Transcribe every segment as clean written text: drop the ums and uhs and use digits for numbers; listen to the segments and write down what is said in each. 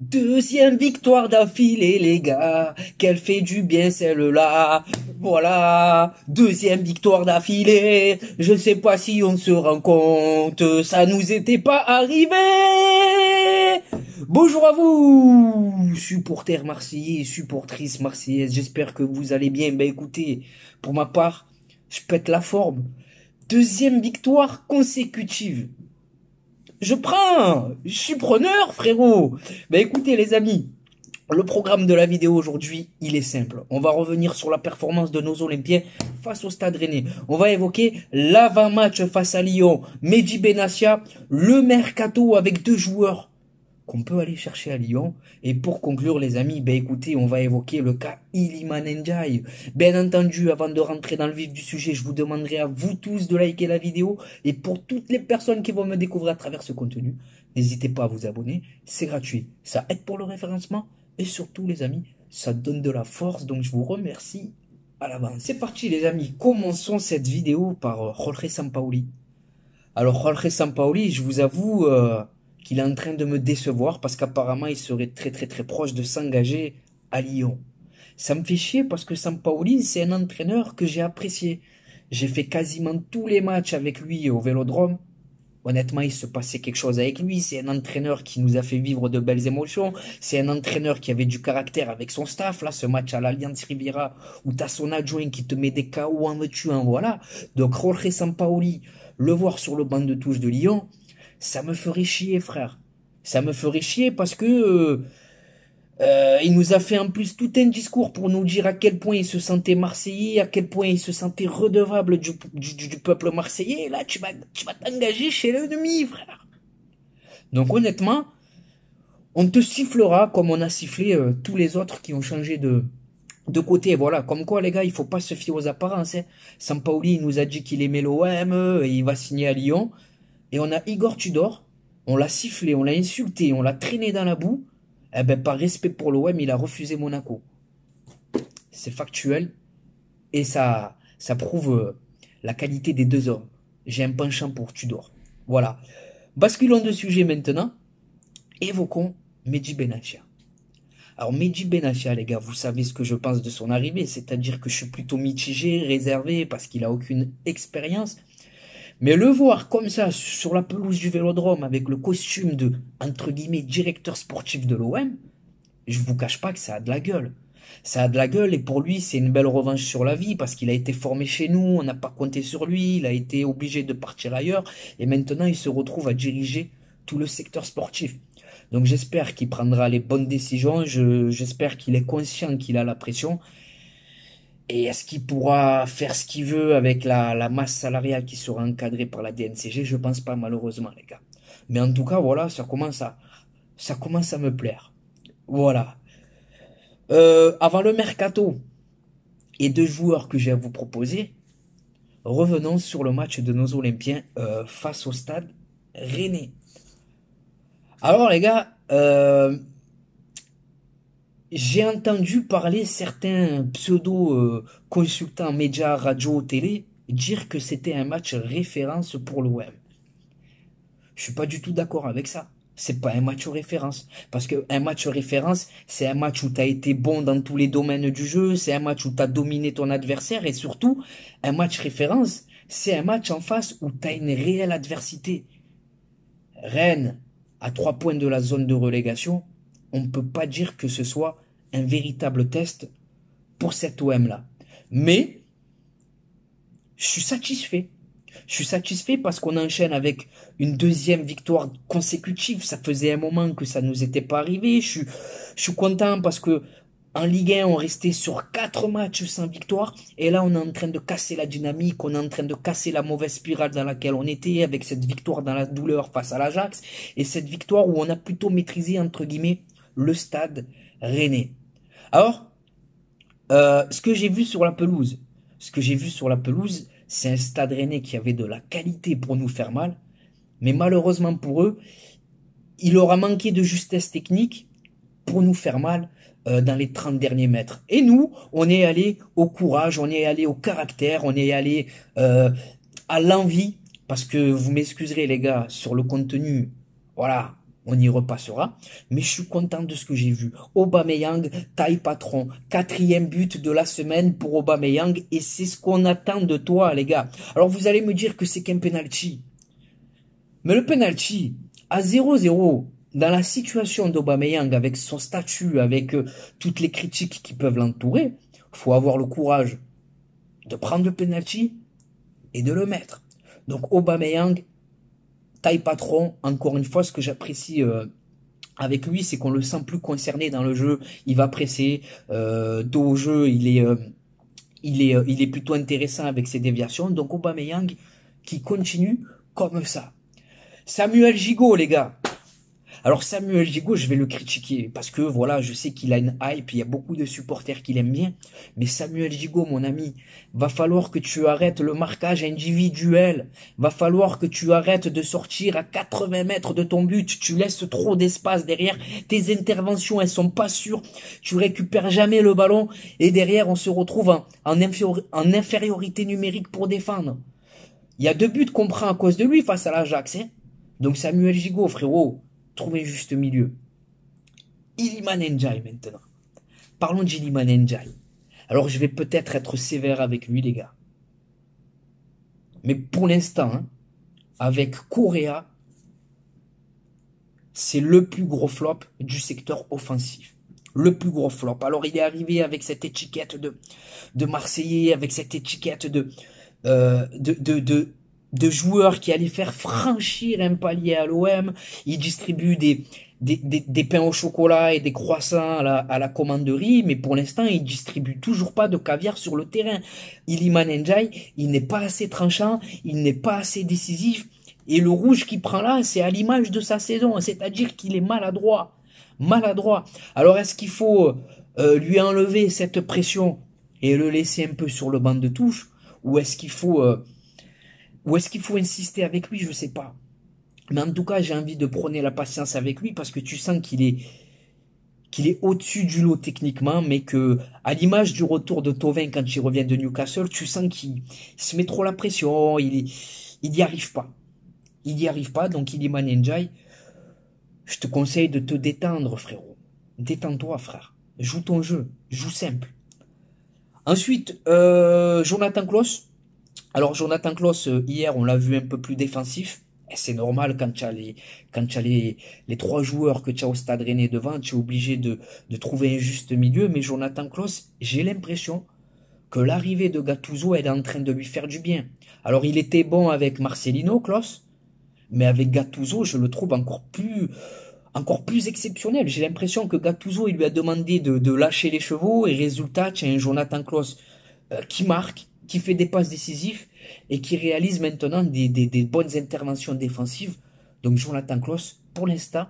Deuxième victoire d'affilée, les gars. Qu'elle fait du bien, celle-là. Voilà. Deuxième victoire d'affilée. Je sais pas si on se rend compte. Ça nous était pas arrivé. Bonjour à vous, supporters marseillais, supportrices marseillaises. J'espère que vous allez bien. Ben écoutez, pour ma part, je pète la forme. Deuxième victoire consécutive. Je suis preneur, frérot. Ben écoutez les amis, le programme de la vidéo aujourd'hui, il est simple. On va revenir sur la performance de nos Olympiens face au Stade Rennais. On va évoquer l'avant-match face à Lyon, Mehdi Benassia, le mercato avec deux joueurs qu'on peut aller chercher à Lyon. Et pour conclure, les amis, ben écoutez, on va évoquer le cas Iliman Ndiaye. Bien entendu, avant de rentrer dans le vif du sujet, je vous demanderai à vous tous de liker la vidéo. Et pour toutes les personnes qui vont me découvrir à travers ce contenu, n'hésitez pas à vous abonner. C'est gratuit. Ça aide pour le référencement. Et surtout, les amis, ça donne de la force. Donc, je vous remercie à l'avance. C'est parti, les amis. Commençons cette vidéo par Jorge Sampaoli. Alors, Jorge Sampaoli, je vous avoue qu'il est en train de me décevoir parce qu'apparemment, il serait très très très proche de s'engager à Lyon. Ça me fait chier parce que Sampaoli, c'est un entraîneur que j'ai apprécié. J'ai fait quasiment tous les matchs avec lui au Vélodrome. Honnêtement, il se passait quelque chose avec lui. C'est un entraîneur qui nous a fait vivre de belles émotions. C'est un entraîneur qui avait du caractère avec son staff. Là, ce match à l'Allianz Riviera où t'as son adjoint qui te met des KO en veux-tu, en voilà. Donc, Jorge Sampaoli, le voir sur le banc de touche de Lyon, ça me ferait chier, frère. Ça me ferait chier parce que il nous a fait en plus tout un discours pour nous dire à quel point il se sentait marseillais, à quel point il se sentait redevable du peuple marseillais. Et là, tu vas t'engager chez l'ennemi, frère. Donc honnêtement, on te sifflera comme on a sifflé tous les autres qui ont changé de côté. Voilà, comme quoi les gars, il faut pas se fier aux apparences. Hein. Sampaoli il nous a dit qu'il aimait l'OM, et il va signer à Lyon. Et on a Igor Tudor, on l'a sifflé, on l'a insulté, on l'a traîné dans la boue. Eh ben, par respect pour l'OM, il a refusé Monaco. C'est factuel et ça prouve la qualité des deux hommes. J'ai un penchant pour Tudor. Voilà. Basculons de sujet maintenant. Évoquons Mehdi Benassia. Alors Mehdi Benassia, les gars, vous savez ce que je pense de son arrivée, c'est-à-dire que je suis plutôt mitigé, réservé, parce qu'il a aucune expérience. Mais le voir comme ça, sur la pelouse du Vélodrome, avec le costume de, entre guillemets, directeur sportif de l'OM, je vous cache pas que ça a de la gueule. Ça a de la gueule et pour lui, c'est une belle revanche sur la vie parce qu'il a été formé chez nous, on n'a pas compté sur lui, il a été obligé de partir ailleurs et maintenant il se retrouve à diriger tout le secteur sportif. Donc j'espère qu'il prendra les bonnes décisions, j'espère qu'il est conscient qu'il a la pression. Et est-ce qu'il pourra faire ce qu'il veut avec la masse salariale qui sera encadrée par la DNCG? Je pense pas, malheureusement, les gars. Mais en tout cas, voilà, ça commence à me plaire. Voilà. Avant le mercato et deux joueurs que j'ai à vous proposer, revenons sur le match de nos Olympiens face au Stade Rennais. Alors, les gars, j'ai entendu parler certains pseudo-consultants médias, radio, télé dire que c'était un match référence pour l'OM. Je suis pas du tout d'accord avec ça. C'est pas un match référence. Parce qu'un match référence, c'est un match où tu as été bon dans tous les domaines du jeu, c'est un match où tu as dominé ton adversaire et surtout, un match référence, c'est un match en face où tu as une réelle adversité. Rennes, à 3 points de la zone de relégation, on ne peut pas dire que ce soit un véritable test pour cet OM-là. Mais, je suis satisfait. Je suis satisfait parce qu'on enchaîne avec une deuxième victoire consécutive. Ça faisait un moment que ça nous était pas arrivé. Je suis content parce que en Ligue 1, on restait sur 4 matchs sans victoire. Et là, on est en train de casser la dynamique. On est en train de casser la mauvaise spirale dans laquelle on était avec cette victoire dans la douleur face à l'Ajax. Et cette victoire où on a plutôt maîtrisé, entre guillemets, le Stade Rennais. Alors, ce que j'ai vu sur la pelouse, c'est un Stade Rennais qui avait de la qualité pour nous faire mal, mais malheureusement pour eux, il aura manqué de justesse technique pour nous faire mal dans les 30 derniers mètres. Et nous, on est allé au courage, on est allé au caractère, on est allé à l'envie, parce que vous m'excuserez les gars, sur le contenu, voilà, On y repassera. Mais je suis content de ce que j'ai vu. Aubameyang, taille patron. 4e but de la semaine pour Aubameyang. Et c'est ce qu'on attend de toi, les gars. Alors vous allez me dire que c'est qu'un penalty. Mais le penalty, à 0-0, dans la situation d'Aubameyang, avec son statut, avec toutes les critiques qui peuvent l'entourer, faut avoir le courage de prendre le penalty et de le mettre. Donc Aubameyang, taille patron, encore une fois, ce que j'apprécie avec lui, c'est qu'on le sent plus concerné dans le jeu. Il va presser, dos au jeu, il est plutôt intéressant avec ses déviations. Donc Aubameyang qui continue comme ça. Samuel Gigot, les gars. Alors Samuel Gigot, je vais le critiquer parce que voilà, je sais qu'il a une hype, il y a beaucoup de supporters qui l'aiment bien. Mais Samuel Gigot, mon ami, va falloir que tu arrêtes le marquage individuel. Va falloir que tu arrêtes de sortir à 80 mètres de ton but. Tu laisses trop d'espace derrière. Tes interventions, elles sont pas sûres. Tu récupères jamais le ballon et derrière, on se retrouve en infériorité numérique pour défendre. Il y a 2 buts qu'on prend à cause de lui face à l'Ajax. Hein. Donc Samuel Gigot, frérot, trouve un juste milieu. Iliman Ndiaye maintenant. Parlons d'Iliman Ndiaye. Alors je vais peut-être être sévère avec lui, les gars. Mais pour l'instant, hein, avec Correa, c'est le plus gros flop du secteur offensif. Le plus gros flop. Alors il est arrivé avec cette étiquette de Marseillais, avec cette étiquette de joueurs qui allaient faire franchir un palier à l'OM. Il distribue des pains au chocolat et des croissants à la commanderie, mais pour l'instant, il distribue toujours pas de caviar sur le terrain. Iliman Ndiaye, il n'est pas assez tranchant, il n'est pas assez décisif, et le rouge qu'il prend là, c'est à l'image de sa saison, c'est-à-dire qu'il est maladroit. Maladroit. Alors, est-ce qu'il faut lui enlever cette pression et le laisser un peu sur le banc de touche, ou est-ce qu'il faut insister avec lui, je sais pas. Mais en tout cas, j'ai envie de prôner la patience avec lui parce que tu sens qu'il est au-dessus du lot techniquement, mais que, à l'image du retour de Thauvin quand il revient de Newcastle, tu sens qu'il se met trop la pression, il y arrive pas. Il y arrive pas, donc Iliman Ndiaye, je te conseille de te détendre, frérot. Détends-toi, frère. Joue ton jeu, joue simple. Ensuite, Jonathan Klaus. Alors Jonathan Klaus, hier, on l'a vu un peu plus défensif. Et c'est normal quand tu as les 3 joueurs que tu as au Stade Rennais devant, tu es obligé de trouver un juste milieu. Mais Jonathan Klaus, j'ai l'impression que l'arrivée de Gattuso, elle est en train de lui faire du bien. Alors il était bon avec Marcelino, Klaus, mais avec Gattuso, je le trouve encore plus exceptionnel. J'ai l'impression que Gattuso, il lui a demandé de lâcher les chevaux et résultat, tu as un Jonathan Klaus qui marque, qui fait des passes décisives et qui réalise maintenant des bonnes interventions défensives. Donc Jonathan Klaus, pour l'instant,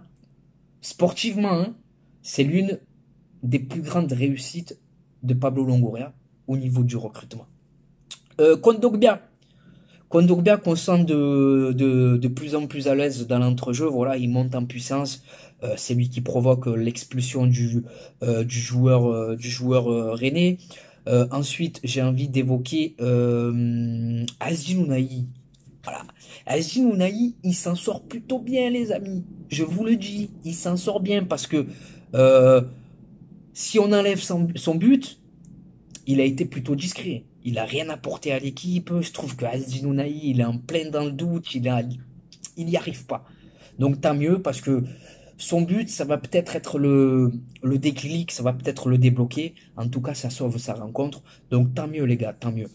sportivement, hein, c'est l'une des plus grandes réussites de Pablo Longoria au niveau du recrutement. Kondogbia qu'on sent de plus en plus à l'aise dans l'entrejeu, voilà, il monte en puissance. C'est lui qui provoque l'expulsion du joueur rennais. Ensuite, j'ai envie d'évoquer Azzin Ounahi. Voilà. Azzin Ounahi, il s'en sort plutôt bien, les amis. Je vous le dis, il s'en sort bien parce que si on enlève son but, il a été plutôt discret. Il a rien apporté à l'équipe. Je trouve que Azzin Ounahi, il est en plein dans le doute. Il y arrive pas. Donc tant mieux parce que son but, ça va peut-être être le déclic, ça va peut-être le débloquer. En tout cas, ça sauve sa rencontre. Donc tant mieux les gars, tant mieux.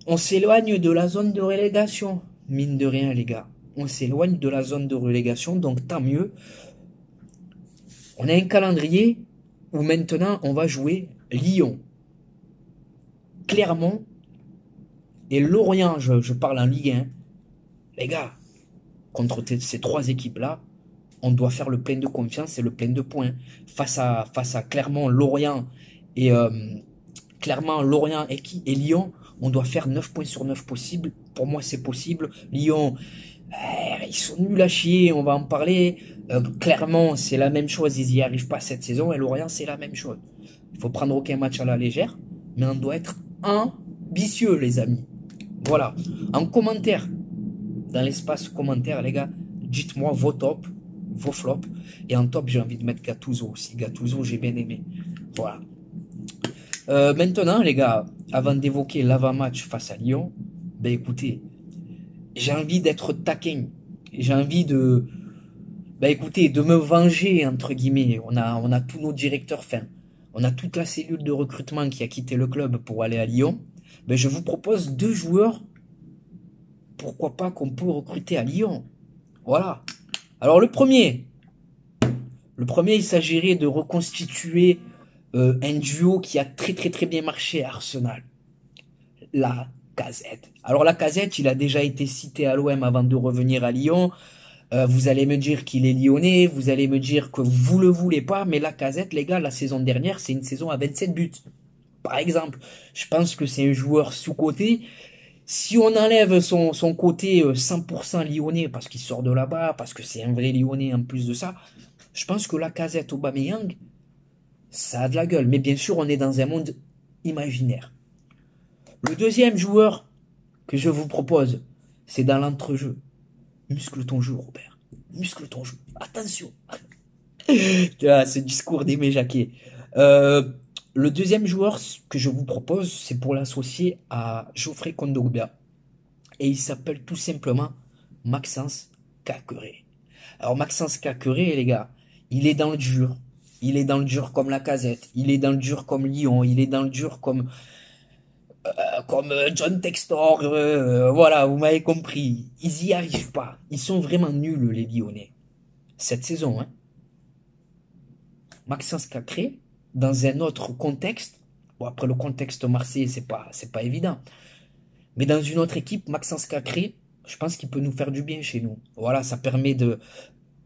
On s'éloigne de la zone de relégation. Mine de rien les gars. On s'éloigne de la zone de relégation, donc tant mieux. On a un calendrier où maintenant on va jouer Lyon, Clermont et Lorient. Je parle en Ligue 1. Les gars, contre ces 3 équipes-là, on doit faire le plein de confiance et le plein de points. Face à Clermont, Lorient et Lyon, on doit faire 9 points sur 9 possibles. Pour moi, c'est possible. Lyon, ils sont nuls à chier, on va en parler. Clermont, c'est la même chose, ils n'y arrivent pas cette saison. Et Lorient, c'est la même chose. Il faut prendre aucun match à la légère, mais on doit être ambitieux, les amis. Voilà. En commentaire, dans l'espace commentaire, les gars, Dites-moi vos tops, vos flops. Et en top, j'ai envie de mettre Gattuso aussi. Gattuso, j'ai bien aimé. Voilà. Maintenant, les gars, avant d'évoquer l'avant-match face à Lyon, ben écoutez, j'ai envie d'être taquin. J'ai envie de, ben écoutez, de me venger, entre guillemets. On a tous nos directeurs, enfin, on a toute la cellule de recrutement qui a quitté le club pour aller à Lyon. Ben, je vous propose 2 joueurs, pourquoi pas, qu'on peut recruter à Lyon. Voilà. Alors le premier, il s'agirait de reconstituer un duo qui a très très très bien marché à Arsenal. La Casette. Alors la Casette, il a déjà été cité à l'OM avant de revenir à Lyon. Vous allez me dire qu'il est lyonnais, vous allez me dire que vous le voulez pas, mais la Casette, les gars, la saison dernière, c'est une saison à 27 buts. Par exemple, je pense que c'est un joueur sous-coté. Si on enlève son côté 100% lyonnais, parce qu'il sort de là-bas, parce que c'est un vrai lyonnais en plus de ça, je pense que la Casette Aubameyang, ça a de la gueule. Mais bien sûr, on est dans un monde imaginaire. Le deuxième joueur que je vous propose, c'est dans l'entrejeu. Muscle ton jeu, Robert. Muscle ton jeu. Attention. Ce discours d'Aimé Jacquet. Le deuxième joueur que je vous propose, c'est pour l'associer à Geoffrey Kondogbia. Et il s'appelle tout simplement Maxence Caqueret. Alors Maxence Caqueret, les gars, il est dans le dur. Il est dans le dur comme la Casette. Il est dans le dur comme Lyon. Il est dans le dur comme John Textor. Voilà, vous m'avez compris. Ils y arrivent pas. Ils sont vraiment nuls, les Lyonnais. Cette saison, hein. Maxence Caqueret, dans un autre contexte, bon après le contexte Marseille, c'est pas évident, mais dans une autre équipe, Maxence Caqueret, je pense qu'il peut nous faire du bien chez nous. Voilà, ça permet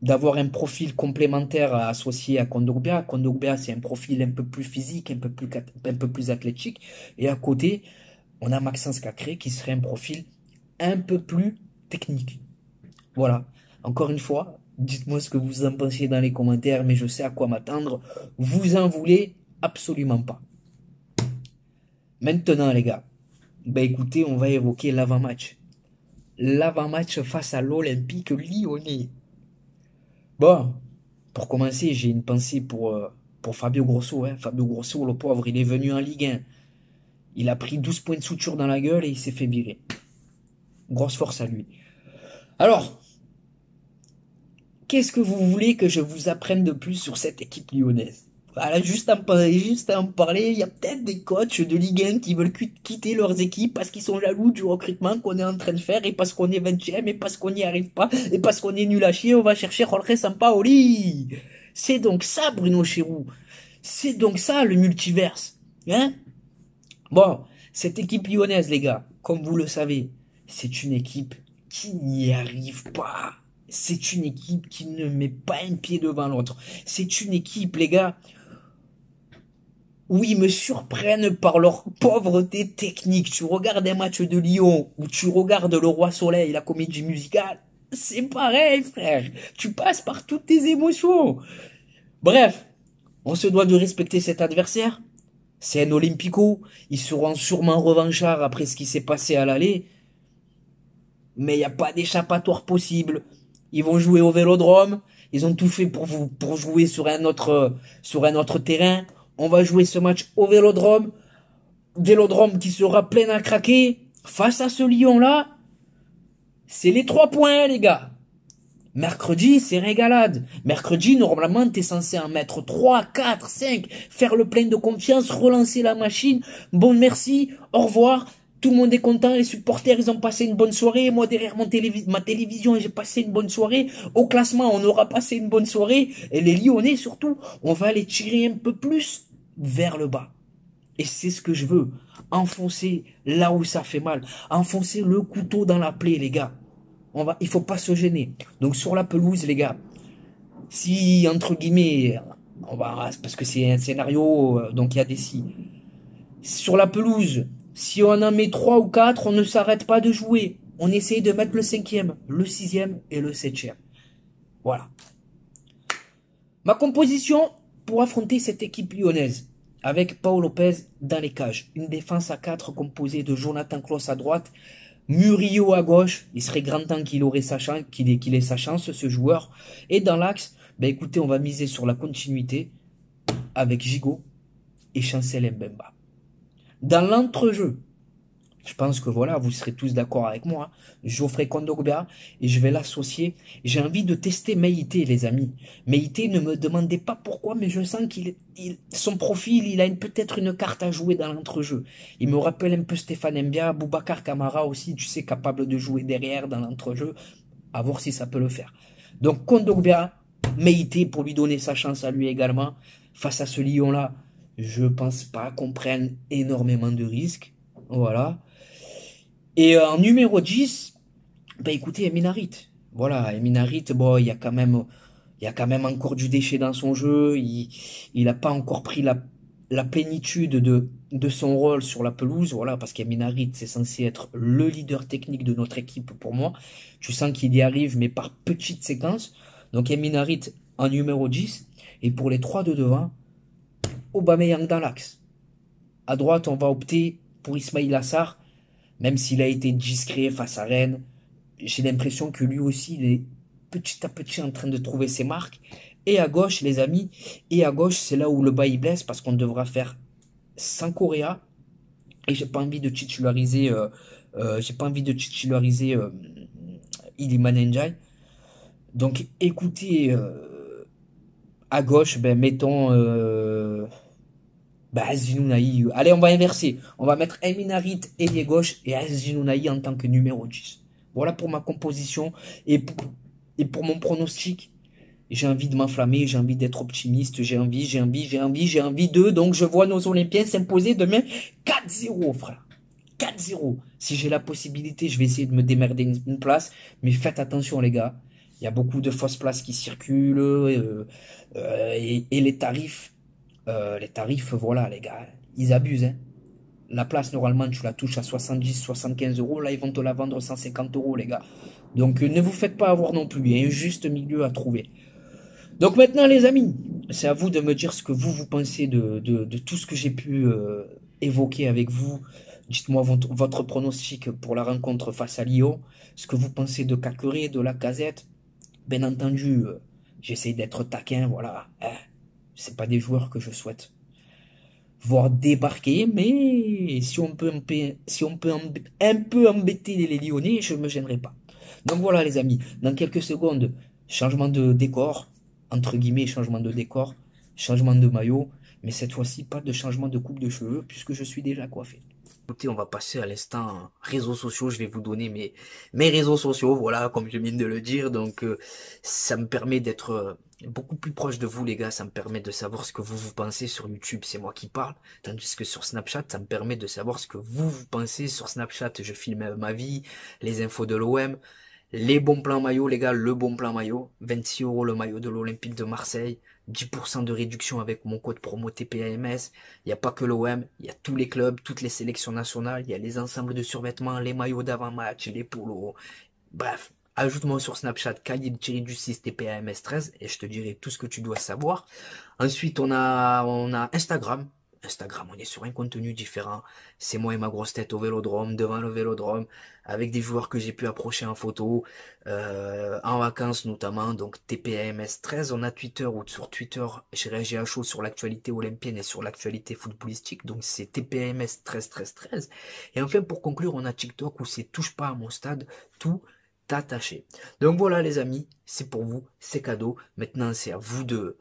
d'avoir un profil complémentaire associé à Kondogbia. Kondogbia, c'est un profil un peu plus physique, un peu plus athlétique, et à côté, on a Maxence Caqueret qui serait un profil un peu plus technique. Voilà. Encore une fois, dites-moi ce que vous en pensez dans les commentaires, mais je sais à quoi m'attendre. Vous en voulez absolument pas. Maintenant, les gars, ben écoutez, on va évoquer l'avant-match. L'avant-match face à l'Olympique Lyonnais. Bon, pour commencer, j'ai une pensée pour Fabio Grosso. Hein. Fabio Grosso, le pauvre, il est venu en Ligue 1. Il a pris 12 points de suture dans la gueule et il s'est fait virer. Grosse force à lui. Alors, qu'est-ce que vous voulez que je vous apprenne de plus sur cette équipe lyonnaise? Voilà, juste à en parler, il y a peut-être des coachs de Ligue 1 qui veulent quitter leurs équipes parce qu'ils sont jaloux du recrutement qu'on est en train de faire et parce qu'on est 20e et parce qu'on n'y arrive pas et parce qu'on est nul à chier, on va chercher Jorge Sampaoli. C'est donc ça, Bruno Chéroux. C'est donc ça, le multiverse. Hein? Bon, cette équipe lyonnaise, les gars, comme vous le savez, c'est une équipe qui n'y arrive pas. C'est une équipe qui ne met pas un pied devant l'autre. C'est une équipe, les gars, où ils me surprennent par leur pauvreté technique. Tu regardes un match de Lyon, ou tu regardes Le Roi Soleil, la comédie musicale, c'est pareil, frère. Tu passes par toutes tes émotions. Bref, on se doit de respecter cet adversaire. C'est un Olympico. Ils seront sûrement revanchards après ce qui s'est passé à l'aller. Mais il n'y a pas d'échappatoire possible. Ils vont jouer au Vélodrome. Ils ont tout fait pour jouer sur un autre terrain. On va jouer ce match au Vélodrome. Vélodrome qui sera plein à craquer. Face à ce Lyon-là, c'est les 3 points, les gars. Mercredi, c'est régalade. Mercredi, normalement, t'es censé en mettre 3, 4, 5, faire le plein de confiance, relancer la machine. Bon, merci, au revoir. Tout le monde est content, les supporters, ils ont passé une bonne soirée. Moi, derrière ma télévision, j'ai passé une bonne soirée. Au classement, on aura passé une bonne soirée. Et les Lyonnais, surtout, on va les tirer un peu plus vers le bas. Et c'est ce que je veux. Enfoncer là où ça fait mal. Enfoncer le couteau dans la plaie, les gars. Il faut pas se gêner. Donc, sur la pelouse, les gars, si, entre guillemets, parce que c'est un scénario, donc il y a des si. Sur la pelouse, si on en met 3 ou 4, on ne s'arrête pas de jouer. On essaye de mettre le 5e, le 6e et le 7e. Voilà. Ma composition pour affronter cette équipe lyonnaise, avec Paul Lopez dans les cages. Une défense à 4 composée de Jonathan Klaus à droite, Murillo à gauche, il serait grand temps qu'il aurait qu'il ait sa chance, ce joueur. Et dans l'axe, ben écoutez, on va miser sur la continuité avec Gigot et Chancel Mbemba. Dans l'entrejeu, je pense que voilà, vous serez tous d'accord avec moi. Geoffrey Kondogbia et je vais l'associer. J'ai envie de tester Meïté, les amis. Meïté, ne me demandez pas pourquoi, mais je sens son profil, il a peut-être une carte à jouer dans l'entrejeu. Il me rappelle un peu Stéphane Mbia, Boubacar Kamara aussi, tu sais, capable de jouer derrière dans l'entrejeu. À voir si ça peut le faire. Donc Kondogbia, Meïté pour lui donner sa chance à lui également. Face à ce Lion-là, je pense pas qu'on prenne énormément de risques. Voilà. Et en numéro 10, bah écoutez, Eminarit. Voilà, Eminarit, bon, il y a quand même encore du déchet dans son jeu. Il n'a pas encore pris la plénitude de son rôle sur la pelouse. Voilà, parce qu'Eminarit, c'est censé être le leader technique de notre équipe pour moi. Tu sens qu'il y arrive, mais par petites séquences. Donc Eminarit en numéro 10. Et pour les 3 de devant, Aubameyang dans l'axe. À droite, on va opter pour Ismaïl Assar. Même s'il a été discret face à Rennes, j'ai l'impression que lui aussi, il est petit à petit en train de trouver ses marques. Et à gauche, les amis, c'est là où le bas il blesse parce qu'on devra faire sans Correa. Et j'ai pas envie de titulariser, Iliman Ndiaye. Donc, écoutez, à gauche, ben mettons. Aziz-Nounahi. Allez, on va inverser. On va mettre Eminarit ailier gauche et Aziz-Nounahi en tant que numéro 10. Voilà pour ma composition. Et pour mon pronostic, j'ai envie de m'enflammer, j'ai envie d'être optimiste, j'ai envie de. Donc je vois nos Olympiens s'imposer demain 4-0, frère. 4-0. Si j'ai la possibilité, je vais essayer de me démerder une place. Mais faites attention, les gars. Il y a beaucoup de fausses places qui circulent. Et les tarifs. Voilà, les gars, ils abusent. Hein. La place, normalement, tu la touches à 70, 75 euros. Là, ils vont te la vendre 150 euros, les gars. Donc, ne vous faites pas avoir non plus. Il y a un juste milieu à trouver. Donc, maintenant, les amis, c'est à vous de me dire ce que vous pensez de tout ce que j'ai pu évoquer avec vous. Dites-moi votre pronostic pour la rencontre face à Lyon. Ce que vous pensez de Caqueret, de Lacazette. Bien entendu, j'essaie d'être taquin, voilà. C'est pas des joueurs que je souhaite voir débarquer, mais si on peut un peu embêter les Lyonnais, je me gênerai pas. Donc voilà les amis, dans quelques secondes, changement de décor, entre guillemets changement de décor, changement de maillot, mais cette fois-ci pas de changement de coupe de cheveux puisque je suis déjà coiffé. Écoutez, on va passer à l'instant réseaux sociaux. Je vais vous donner mes réseaux sociaux, voilà, comme je viens de le dire. Donc, ça me permet d'être beaucoup plus proche de vous, les gars. Ça me permet de savoir ce que vous pensez sur YouTube. C'est moi qui parle. Tandis que sur Snapchat, ça me permet de savoir ce que vous pensez. Sur Snapchat, je filme ma vie, les infos de l'OM, les bons plans maillot, les gars. Le bon plan maillot, 26 € le maillot de l'Olympique de Marseille. 10% de réduction avec mon code promo TPAMS. Il n'y a pas que l'OM, il y a tous les clubs, toutes les sélections nationales, il y a les ensembles de survêtements, les maillots d'avant-match, les polos. Bref, ajoute-moi sur Snapchat Khalid-du6 TPAMS13 et je te dirai tout ce que tu dois savoir. Ensuite, on a Instagram. Instagram, on est sur un contenu différent. C'est moi et ma grosse tête au Vélodrome, devant le Vélodrome, avec des joueurs que j'ai pu approcher en photo, en vacances notamment, donc TPAMS13. On a Twitter, où sur Twitter, j'ai réagi à chaud sur l'actualité olympienne et sur l'actualité footballistique, donc c'est TPAMS 13 13 13. Et enfin, pour conclure, on a TikTok, où c'est touche pas à mon stade, tout attaché. Donc voilà les amis, c'est pour vous, c'est cadeau. Maintenant c'est à vous de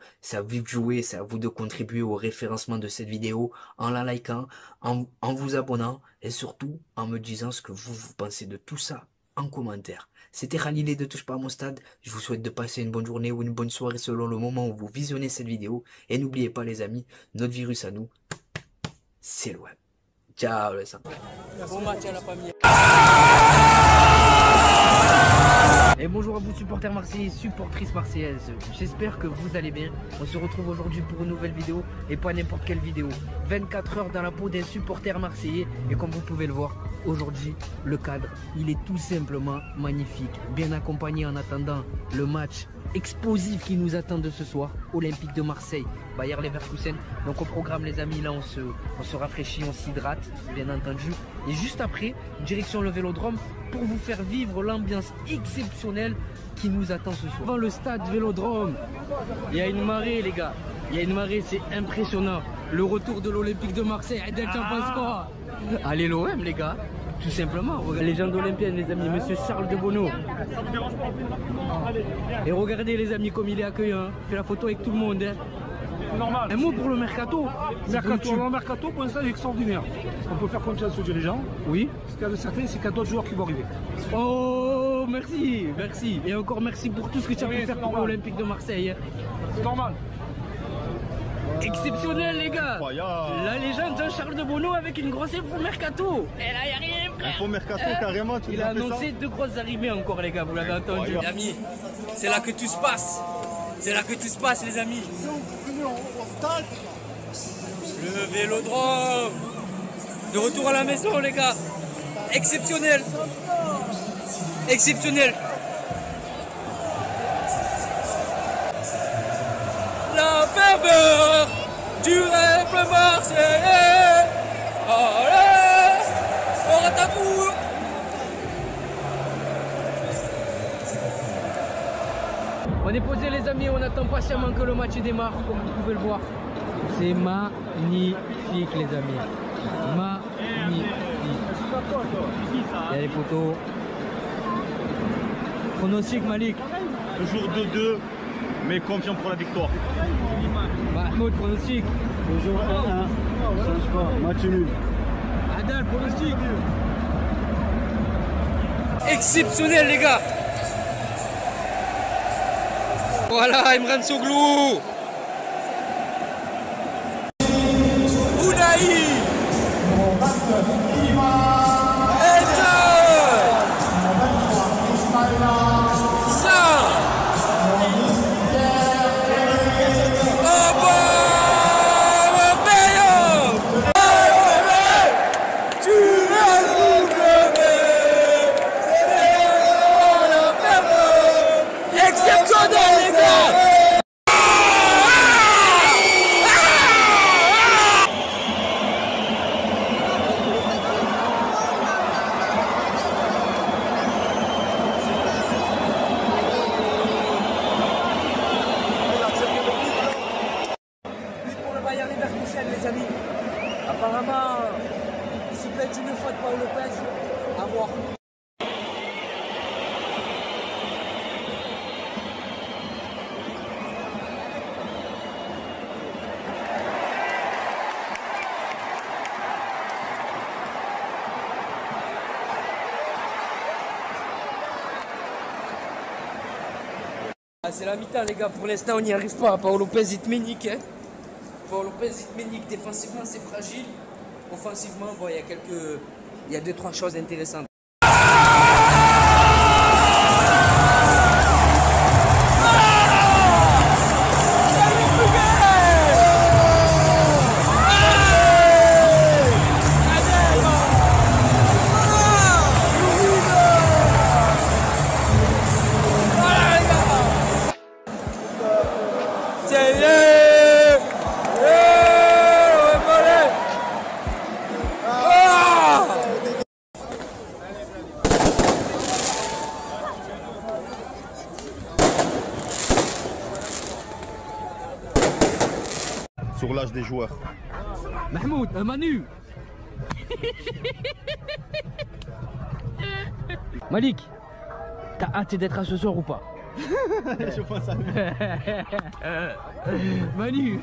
jouer, c'est à vous de contribuer au référencement de cette vidéo en la likant, en vous abonnant et surtout en me disant ce que vous pensez de tout ça en commentaire. C'était Khalilé de Touche pas à mon stade. Je vous souhaite de passer une bonne journée ou une bonne soirée selon le moment où vous visionnez cette vidéo. Et n'oubliez pas les amis, notre virus à nous, c'est l'OM. Ciao les amis. Bon match à la famille. Et bonjour à vous supporters marseillais, supportrices marseillaises, j'espère que vous allez bien. On se retrouve aujourd'hui pour une nouvelle vidéo et pas n'importe quelle vidéo. 24 heures dans la peau d'un supporter marseillais et comme vous pouvez le voir, Aujourd'hui, le cadre, il est tout simplement magnifique. Bien accompagné en attendant le match explosif qui nous attend de ce soir. Olympique de Marseille, Bayer Leverkusen. Donc au programme les amis, là on se rafraîchit, on s'hydrate, bien entendu. Et juste après, direction le Vélodrome pour vous faire vivre l'ambiance exceptionnelle qui nous attend ce soir. Dans le stade Vélodrome, il y a une marée les gars. Il y a une marée, c'est impressionnant. Le retour de l'Olympique de Marseille. Adel, t'en penses quoi? Allez l'OM les gars, tout simplement. Légende olympienne les amis, monsieur Charles de Bonneau. Et regardez les amis comme il est accueillant. Fait la photo avec tout le monde. Normal. Un mot pour le mercato. Le mercato pour l'instant est extraordinaire. On peut faire confiance aux dirigeants. Oui. Ce qu'il y a de certain, c'est qu'il y a d'autres joueurs qui vont arriver. Oh merci, merci. Et encore merci pour tout ce que tu as pu faire pour l'Olympique de Marseille. C'est normal. Exceptionnel les gars. La légende Jean-Charles de Bonneau avec une grosse info mercato. Et là il y a rien frère. Info mercato carrément, tu Il a annoncé 2 grosses arrivées encore les gars, vous l'avez entendu. Les amis, c'est là que tout se passe. C'est là que tout se passe les amis. Le Vélodrome. De retour à la maison les gars. Exceptionnel. Exceptionnel. La ferveur du rêve marseillais. Allez, on ratapoue. On est posé les amis, on attend patiemment que le match démarre, comme vous pouvez le voir. C'est magnifique les amis. Magnifique. Il y a les photos. Pronostic Malik. Toujours 2-2, mais confiant pour la victoire. Mahmoud, pronostic. Toujours 1-1. Match nul. Adal, pronostic. Exceptionnel les gars. Voilà Imran Soglou. Ounaï. Les amis, apparemment, c'est peut-être une faute Paul Lopez, à voir. C'est la mi-temps les gars, pour l'instant on n'y arrive pas. Paul Lopez il te ménique, hein. Paul Lopez il te ménique. Défensivement c'est fragile. Offensivement bon, il y a 2-3 choses intéressantes. Sur l'âge des joueurs. Mahmoud, Manu. Malik, t'as hâte d'être à ce soir ou pas? Je pense à Manu.